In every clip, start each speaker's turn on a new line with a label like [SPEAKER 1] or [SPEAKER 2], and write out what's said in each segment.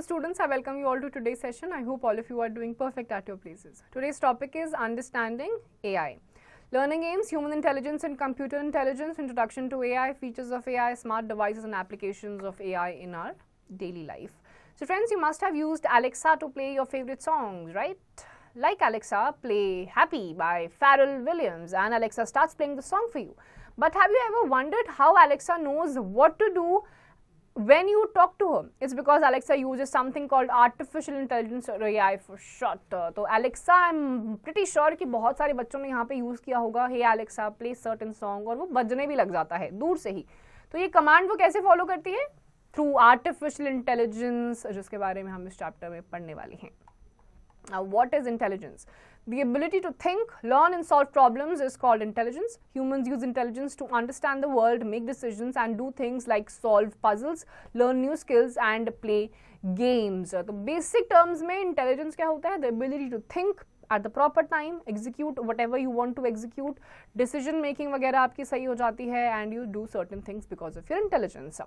[SPEAKER 1] students, I welcome you all to today's session. I hope all of you are doing perfect at your places. Today's topic is understanding AI. Learning aims, human intelligence and computer intelligence, introduction to AI, features of AI, smart devices and applications of AI in our daily life. So friends, you must have used Alexa to play your favorite songs, right? Like Alexa, play Happy by Pharrell Williams and Alexa starts playing the song for you. But have you ever wondered how Alexa knows what to do when you talk to her? It's because Alexa uses something called artificial intelligence or AI for short. तो Alexa, I'm pretty sure कि बहुत सारे बच्चों ने यहाँ पे use किया होगा Hey Alexa, play certain song और वो बजने भी लग जाता है दूर से ही. तो ये कमांड वो कैसे फॉलो करती है? थ्रू आर्टिफिशियल इंटेलिजेंस, जिसके बारे में हम इस चैप्टर में पढ़ने वाले हैं. Now, what is intelligence? The ability to think, learn and solve problems is called intelligence. Humans use intelligence to understand the world, make decisions and do things like solve puzzles, learn new skills and play games. तो basic terms में intelligence क्या होता है? The ability to think at the proper time, execute whatever you want to execute, decision making वगैरह आपकी सही हो जाती है and you do certain things because of your intelligence.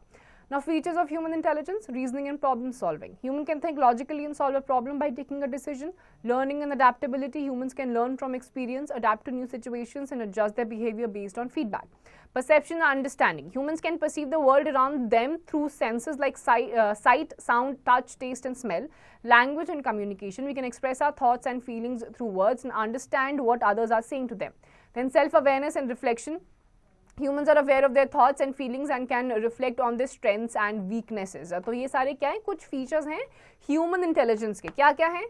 [SPEAKER 1] Now, features of human intelligence: reasoning and problem solving. Human can think logically and solve a problem by taking a decision. Learning and adaptability. Humans can learn from experience, adapt to new situations and adjust their behavior based on feedback. Perception and understanding. Humans can perceive the world around them through senses like sight, sound, touch, taste and smell. Language and communication. We can express our thoughts and feelings through words and understand what others are saying to them. Then self-awareness and reflection. Humans are aware of their thoughts and feelings and can reflect on their strengths and weaknesses. तो ये सारे क्या हैं? कुछ features हैं human intelligence के. क्या क्या हैं?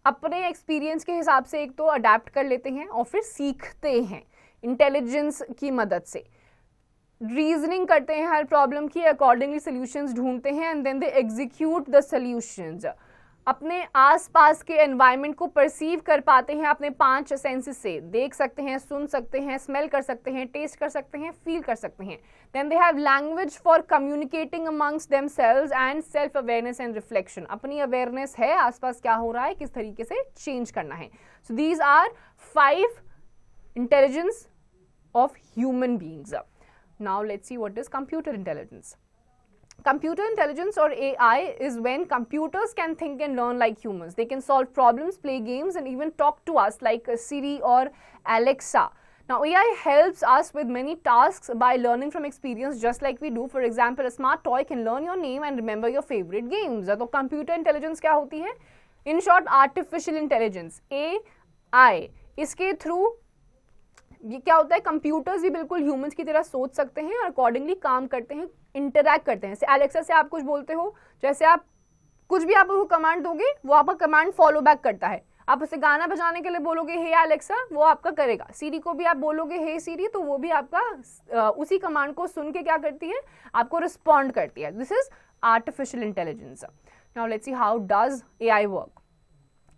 [SPEAKER 1] अपने एक्सपीरियंस के हिसाब से एक तो अडेप्ट कर लेते हैं और फिर सीखते हैं इंटेलिजेंस की मदद से. रीजनिंग करते हैं हर प्रॉब्लम की, अकॉर्डिंगली सोल्यूशंस ढूंढते हैं and then they execute the solutions. अपने आसपास के एनवायरनमेंट को परसीव कर पाते हैं अपने 5 सेंसेस से. देख सकते हैं, सुन सकते हैं, स्मेल कर सकते हैं, टेस्ट कर सकते हैं, फील कर सकते हैं. Then they have language for communicating amongst themselves and self awareness and reflection. अपनी अवेयरनेस है आसपास क्या हो रहा है, किस तरीके से चेंज करना है. So these are 5 intelligence of human beings. Now let's see what is computer intelligence. Computer intelligence or AI is when computers can think and learn like humans. They can solve problems, play games and even talk to us like Siri or Alexa. Now AI helps us with many tasks by learning from experience just like we do. For example, a smart toy can learn your name and remember your favorite games. तो computer intelligence क्या होती है? In short, artificial intelligence, AI. इसके through ये क्या होता है? Computers भी बिल्कुल ह्यूमंस की तरह सोच सकते हैं और अकॉर्डिंगली काम करते हैं, इंटरैक्ट करते हैं. जैसे एलेक्सा से आप कुछ बोलते हो, जैसे आप कुछ भी आप उसको कमांड दोगे वो आपका कमांड फॉलो बैक करता है. आप उसे गाना बजाने के लिए बोलोगे हे एलेक्सा, वो आपका करेगा. सीरी को भी आप बोलोगे हे सीरी, तो वो भी आपका उसी कमांड को सुन के क्या करती है, आपको रिस्पॉन्ड करती है. This is artificial intelligence. Now let's see how does AI work.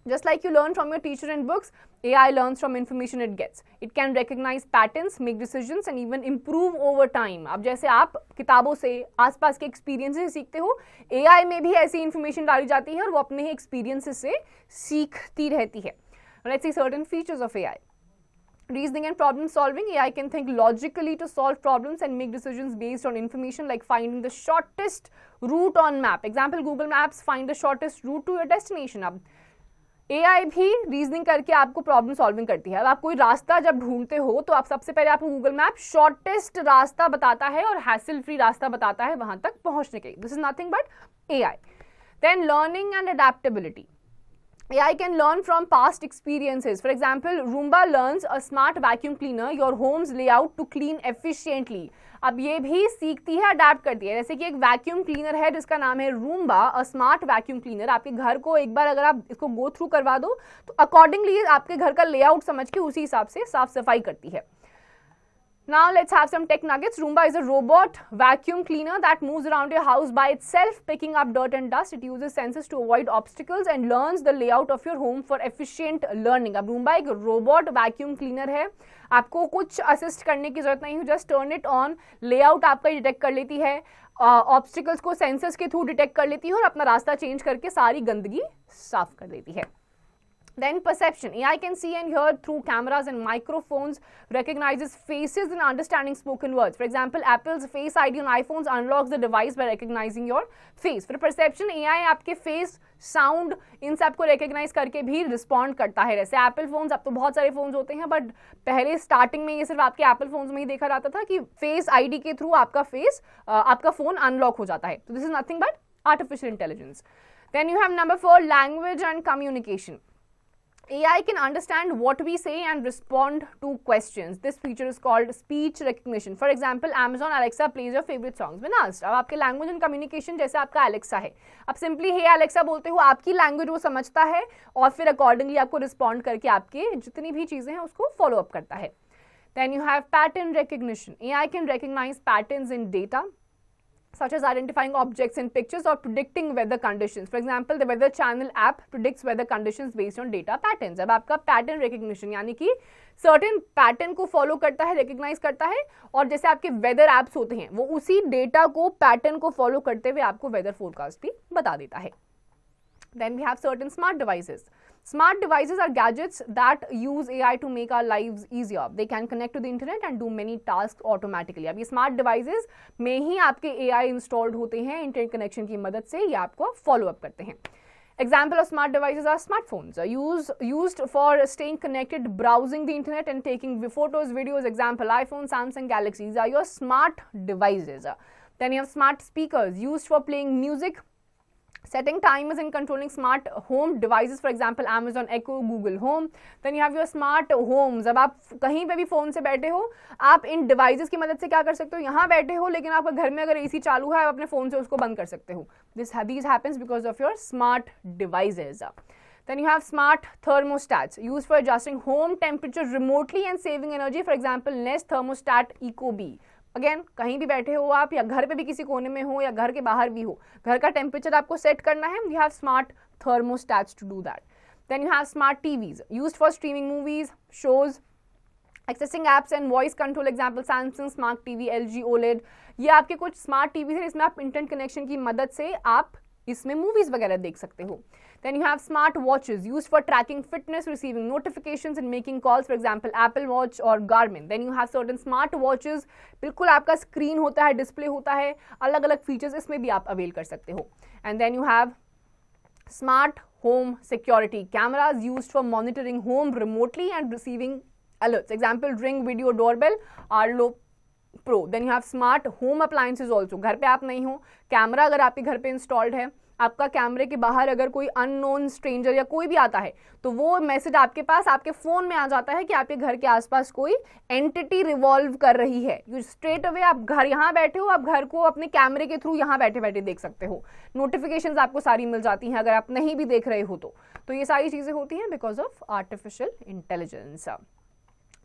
[SPEAKER 1] Just like you learn from your teacher in books, AI learns from information it gets. It can recognize patterns, make decisions and even improve over time. अब जैसे आप किताबों से, आसपास के experience से सीखते हो, AI में भी ऐसी इंफॉर्मेशन डाली जाती है और वो अपने ही एक्सपीरियंस से सीखती रहती है. Let's see certain features of AI. Reasoning and problem solving. AI can think logically to solve problems and make decisions based on information like finding the shortest route on map. Example, Google Maps find the shortest route to your destination. अब AI भी reasoning करके आपको problem solving करती है. अब आप कोई रास्ता जब ढूंढते हो तो आप सबसे पहले आपको गूगल मैप शॉर्टेस्ट रास्ता बताता है और हैसल फ्री रास्ता बताता है वहां तक पहुंचने के. This is nothing but AI. Then learning and adaptability. AI can learn from past experiences. For example, Roomba learns a smart vacuum cleaner your home's layout to clean efficiently. अब ये भी सीखती है, अडेप्ट करती है. जैसे कि एक वैक्यूम क्लीनर है जिसका नाम है Roomba, a smart vacuum cleaner. आपके घर को एक बार अगर आप इसको गो थ्रू करवा दो तो अकॉर्डिंगली आपके घर का लेआउट समझ के उसी हिसाब से साफ सफाई करती है. Now let's have some tech nuggets. Roomba is a robot vacuum cleaner that moves around your house by itself, picking up dirt and dust. It uses senses to avoid obstacles and learns the layout of your home for efficient learning. अब Roomba एक robot vacuum cleaner है. आपको कुछ assist करने की जरूरत नहीं है, just turn it on. Layout आपका डिटेक्ट कर लेती है, ऑब्स्टिकल्स को सेंसर्स के थ्रू डिटेक्ट कर लेती है और अपना रास्ता चेंज करके सारी गंदगी साफ कर देती है. Then perception. AI can see and hear through cameras and microphones, recognizes faces and understanding spoken words. For example, Apple's Face ID on iPhones unlocks the device by recognizing your face. For perception, AI आपके face, sound इन सब को recognize करके भी respond करता है. जैसे Apple phones, अब तो बहुत सारे phones होते हैं, but पहले starting में ये सिर्फ आपके Apple phones में ही देखा जाता था कि Face ID के through आपका face, आपका phone unlock हो जाता है. So this is nothing but artificial intelligence. Then you have number 4, language and communication. AI can understand what we say and respond to questions. This feature is called speech recognition. For example, Amazon Alexa plays your favorite songs when asked. अब आपके language and communication जैसे आपका Alexa है, आप simply hey Alexa बोलते हो, आपकी language वो समझता है और फिर accordingly आपको respond करके आपके जितनी भी चीज़ें हैं उसको follow up करता है. Then you have pattern recognition. AI can recognize patterns in data, such as identifying objects in pictures or predicting weather conditions. For example, the Weather Channel app predicts weather conditions based on data patterns. अब आपका pattern recognition यानी कि certain pattern को follow करता है, recognize करता है, और जैसे आपके weather apps होते हैं वो उसी data को pattern को follow करते हुए आपको weather forecast भी बता देता है. Then we have certain smart devices. Smart devices are gadgets that use AI to make our lives easier. They can connect to the internet and do many tasks automatically. अब ये smart devices में ही आपके AI installed होते हैं, internet connection की मदद से ये आपको follow up करते हैं. Example of smart devices are smartphones, used for staying connected, browsing the internet and taking photos, videos. Example, iPhone, Samsung, Galaxy. These are your smart devices. Then you have smart speakers, used for playing music, setting timers and controlling smart home devices. For example, Amazon Echo, Google Home. Then you have your smart homes. अब आप कहीं पे भी phone से बैठे हो, आप इन devices की मदद से क्या कर सकते हो, यहाँ बैठे हो लेकिन आपका घर में अगर AC चालू है, आप अपने फ़ोन से उसको बंद कर सकते हो. These happens because of your smart devices. Then you have smart thermostats, used for adjusting home temperature remotely and saving energy. For example, Nest Thermostat Ecobee. Again कहीं भी बैठे हो आप या घर पे भी किसी कोने में हो या घर के बाहर भी हो, घर का टेम्परेचर आपको सेट करना है, you have smart thermostats to do that. Then you have smart TVs, used for streaming movies, shows, accessing apps and voice control. Example Samsung smart TV, LG OLED. ये आपके कुछ स्मार्ट टीवी है, इसमें आप internet connection की मदद से आप इसमें मूवीज वगैरह देख सकते हो. Then you have smart watches, used for tracking fitness, receiving notifications and making calls. For example, Apple Watch or Garmin. Then you have certain smart watches, बिल्कुल आपका स्क्रीन होता है, डिस्प्ले होता है, अलग अलग फीचर्स इसमें भी आप अवेल कर सकते हो. And then you have smart home security cameras, used for monitoring home remotely and receiving alerts. Example, Ring Video Doorbell, Arlo Pro. Then you have smart home appliances also. घर पे आप नहीं हो, कैमरा अगर आपके घर पे इंस्टॉल्ड है, आपका कैमरे के बाहर अगर कोई अननोन स्ट्रेंजर या कोई भी आता है तो वो मैसेज आपके पास आपके फ़ोन में आ जाता है कि आपके घर के आसपास कोई एंटिटी रिवॉल्व कर रही है. यू स्ट्रेट अवे आप घर यहाँ बैठे हो, आप घर को अपने कैमरे के थ्रू यहाँ बैठे बैठे देख सकते हो. नोटिफिकेशंस आपको सारी मिल जाती हैं अगर आप नहीं भी देख रहे हो तो ये सारी चीज़ें होती हैं because of artificial intelligence.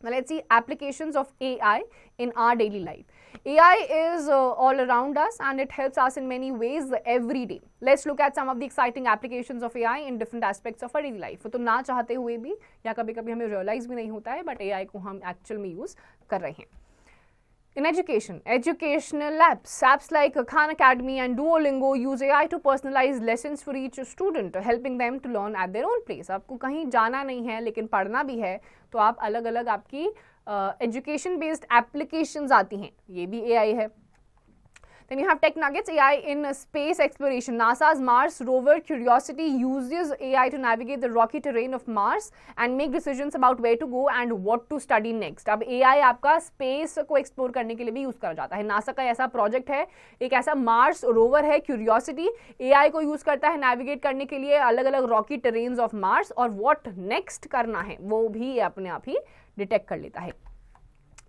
[SPEAKER 1] Now let's see applications of AI in our daily life. AI is all around us and it helps us in many ways every day. Let's look at some of the exciting applications of AI in different aspects of our daily life. तो ना चाहते हुए भी या कभी कभी हमें realize भी नहीं होता है but AI को हम actual में use कर रहे हैं. In education, educational apps like Khan Academy and Duolingo use AI to personalize lessons for each student, helping them to learn at their own pace. आपको कहीं जाना नहीं है लेकिन पढ़ना भी है तो आप अलग अलग आपकी एजुकेशन बेस्ड एप्लीकेशंस आती हैं, ये भी AI है. Then you have Tech Nuggets, AI in space exploration. NASA's Mars rover Curiosity uses AI to navigate the rocky terrain of Mars and make decisions about where to go and what to study next. अब AI आपका space को explore करने के लिए भी use करा जाता है. नासा का ऐसा प्रोजेक्ट है, एक ऐसा मार्स रोवर है क्यूरियोसिटी, AI को यूज़ करता है नेविगेट करने के लिए अलग अलग रॉकी टेरेन्स ऑफ मार्स, और व्हाट नेक्स्ट करना है वो भी अपने आप ही डिटेक्ट कर लेता है.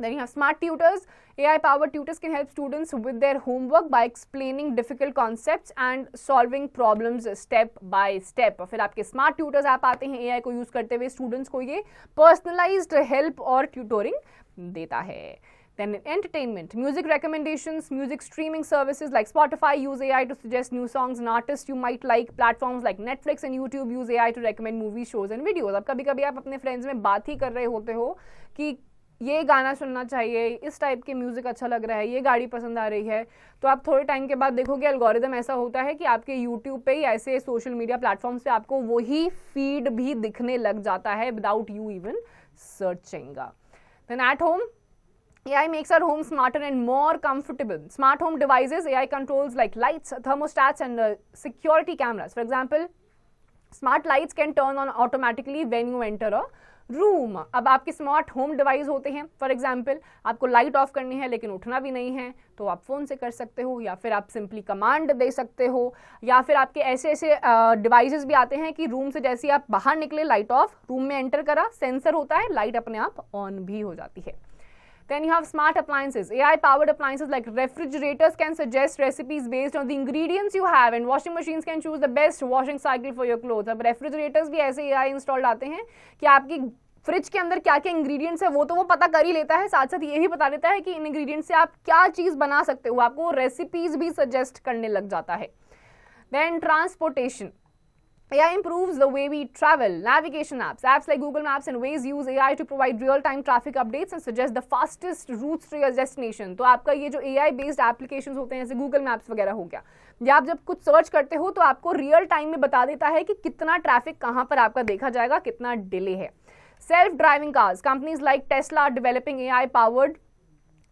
[SPEAKER 1] Then you have smart tutors. AI-powered tutors can help students with their homework by explaining difficult concepts and solving problems step by step. फिर आपके smart tutors ऐप आते हैं AI को use करते हुए students को ये personalized help और tutoring देता है. Then entertainment, music recommendations, music streaming services like Spotify use AI to suggest new songs and artists you might like. Platforms like Netflix and YouTube use AI to recommend movies, shows and videos. अब कभी कभी आप अपने friends में बात ही कर रहे होते हो कि ये गाना सुनना चाहिए, इस टाइप की म्यूजिक अच्छा लग रहा है, ये गाड़ी पसंद आ रही है, तो आप थोड़े टाइम के बाद देखोगे एल्गोरिदम ऐसा होता है कि आपके यूट्यूब पे या ऐसे सोशल मीडिया प्लेटफॉर्म्स पे आपको वही फीड भी दिखने लग जाता है without you even searching. Then at home, AI makes our home smarter and more comfortable. Smart home devices, AI controls like lights, thermostats and security cameras. For example, smart lights can turn on automatically when you enter a room. अब आपके smart home device होते हैं, for example आपको light of करनी है लेकिन उठना भी नहीं है तो आप फ़ोन से कर सकते हो, या फिर आप सिंपली कमांड दे सकते हो, या फिर आपके ऐसे ऐसे डिवाइसेस भी आते हैं कि रूम से जैसे ही आप बाहर निकले लाइट ऑफ, रूम में एंटर करा सेंसर होता है, लाइट अपने आप ऑन भी हो जाती है। Then you have smart appliances. AI-powered appliances like refrigerators can suggest recipes based on the ingredients you have, and washing machines can choose the best washing cycle for your clothes. अब refrigerators भी ऐसे AI installed आते हैं कि आपकी fridge के अंदर क्या क्या इंग्रेडिएंट्स है वो तो वो पता कर ही लेता है, साथ साथ ये भी बता देता है कि इन इंग्रेडिएंट्स से आप क्या चीज़ बना सकते हो, आपको रेसिपीज भी सजेस्ट करने लग जाता है। Then transportation. AI improves the way we travel. Navigation apps like Google Maps and Waze use AI to provide real-time traffic updates and suggest the fastest routes to your destination. तो आपका ये जो AI based applications होते हैं जैसे Google Maps वगैरह हो गया, या आप जब कुछ सर्च करते हो तो आपको रियल टाइम में बता देता है कि कितना ट्रैफिक कहाँ पर आपका देखा जाएगा, कितना डिले है। Self-driving cars. Companies like Tesla are developing AI-powered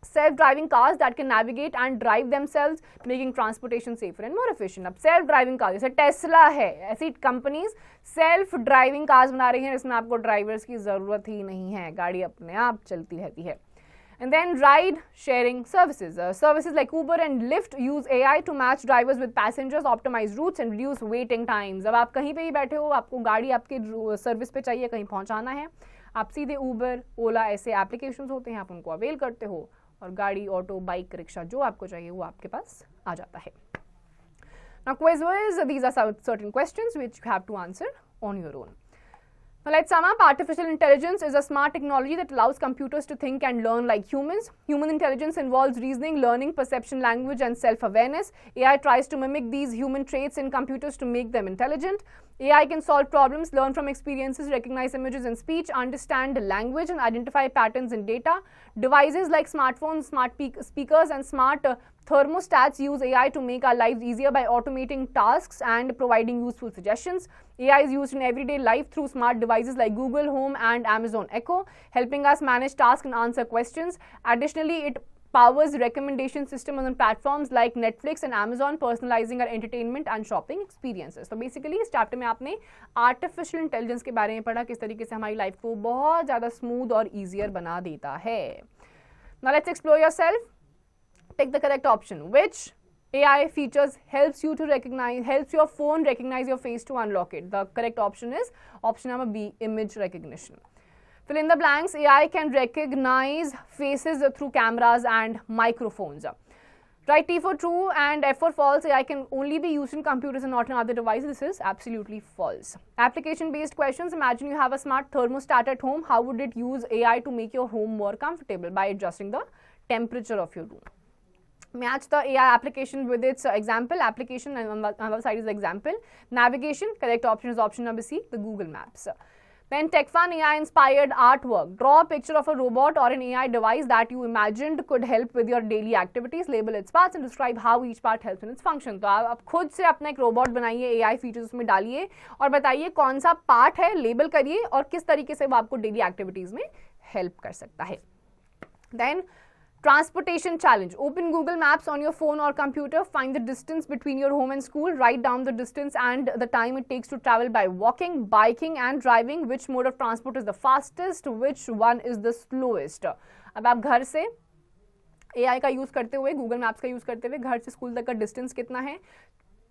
[SPEAKER 1] self-driving cars that can navigate and drive themselves, making transportation safer and more efficient. अब self-driving cars जैसे टेस्ला है, ऐसी कंपनीज self-driving cars बना रही हैं जिसमें आपको ड्राइवर्स की ज़रूरत ही नहीं है, गाड़ी अपने आप चलती रहती है। And then ride sharing services. Services like Uber and Lyft use AI to match drivers with passengers, optimize routes and reduce waiting times. अब आप कहीं पे भी बैठे हो, आपको गाड़ी आपके सर्विस पे चाहिए, कहीं पहुंचाना है, आप सीधे ऊबर, ओला ऐसे एप्लीकेशंस होते हैं, आप उनको अवेल करते हो और गाड़ी, ऑटो, बाइक, रिक्शा जो आपको चाहिए वो आपके पास आ जाता है। Now quiz was, these are certain questions which you have to answer on your own. Now let's sum up. Artificial intelligence is a smart technology that allows computers to think and learn like humans. Human intelligence involves reasoning, learning, perception, language and self-awareness. AI tries to mimic these human traits in computers to make them intelligent. AI can solve problems, learn from experiences, recognize images and speech, understand language and identify patterns in data. Devices like smartphones, smart speakers and smart thermostats use AI to make our lives easier by automating tasks and providing useful suggestions. AI is used in everyday life through smart devices like Google Home and Amazon Echo, helping us manage tasks and answer questions. Additionally, it powers recommendation systems on platforms like Netflix and Amazon, personalizing our entertainment and shopping experiences. So basically इस chapter में आपने artificial intelligence के बारे में पढ़ा, किस तरीके से हमारी लाइफ को बहुत ज़्यादा स्मूथ और ईजियर बना देता है। Now let's explore yourself. Take the correct option. Which AI features helps your phone recognize your face to unlock it? The correct option is option number B, image recognition. Fill in the blanks. AI can recognize faces through cameras and microphones. Write T for true and F for false. AI can only be used in computers and not in other devices. This is absolutely false. Application based questions. Imagine you have a smart thermostat at home. How would it use AI to make your home more comfortable? By adjusting the temperature of your room. Match the AI application with its example. Application, and on the other side is the example. Navigation, correct option is option number C, the Google Maps. Then TechFun AI inspired artwork. Draw a picture of a robot or an AI device that you imagined could help with your daily activities. Label its parts and describe how each part helps in its function. तो आप खुद से अपना एक robot बनाइए, AI features उसमें डालिए और बताइए कौन सा पार्ट है, लेबल करिए और किस तरीके से वो आपको डेली एक्टिविटीज में हेल्प कर सकता है। Then transportation challenge. Open Google Maps on your phone or computer. Find the distance between your home and school. Write down the distance and the time it takes to travel by walking, biking and driving. Which mode of transport is the fastest? Which one is the slowest? अब आप घर से AI का use करते हुए, Google Maps का use करते हुए घर से स्कूल तक का डिस्टेंस कितना है,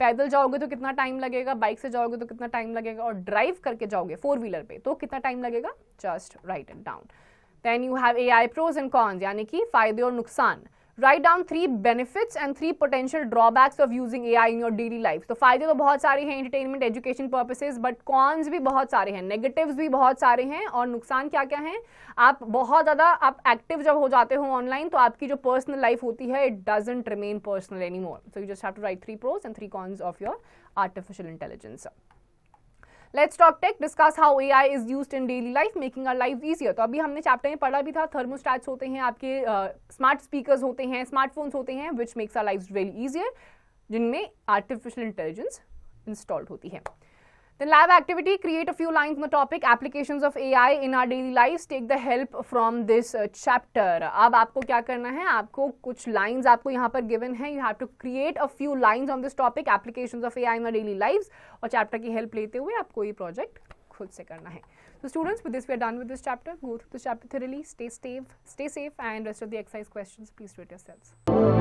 [SPEAKER 1] पैदल जाओगे तो कितना टाइम लगेगा, बाइक से जाओगे तो कितना टाइम लगेगा और ड्राइव करके जाओगे 4-व्हीलर पे तो कितना टाइम लगेगा, just right it down. Then you have AI pros and cons, यानी कि फायदे और नुकसान. Write down 3 benefits and 3 potential drawbacks of using AI in your daily life. तो फायदे तो बहुत सारे हैं entertainment, education purposes, but cons भी बहुत सारे हैं, negatives भी बहुत सारे हैं और नुकसान क्या क्या हैं? आप बहुत ज़्यादा आप एक्टिव जब हो जाते हो ऑनलाइन तो आपकी जो पर्सनल लाइफ होती है it doesn't remain personal anymore. So you just have to write 3 pros and 3 cons of your artificial intelligence. Let's talk tech, discuss how AI is used in daily life making our life easier. तो अभी हमने chapter में पढ़ा भी था, thermostats होते हैं आपके, स्मार्ट स्पीकर्स होते हैं, स्मार्टफोन्स होते हैं which makes our life really easier, जिनमें आर्टिफिशियल इंटेलिजेंस इंस्टॉल्ड होती है। Then lab activity, create a few lines on the topic applications of AI in our daily lives. Take the help from this chapter. अब आपको क्या करना है, आपको कुछ lines आपको यहाँ पर given है. You have to create a few lines on this topic applications of AI in our daily lives. और chapter की help लेते हुए आपको ये project खुद से करना है. So students, with this we are done with this chapter. Go through this chapter thoroughly. Stay safe, and rest of the exercise questions please do it yourselves.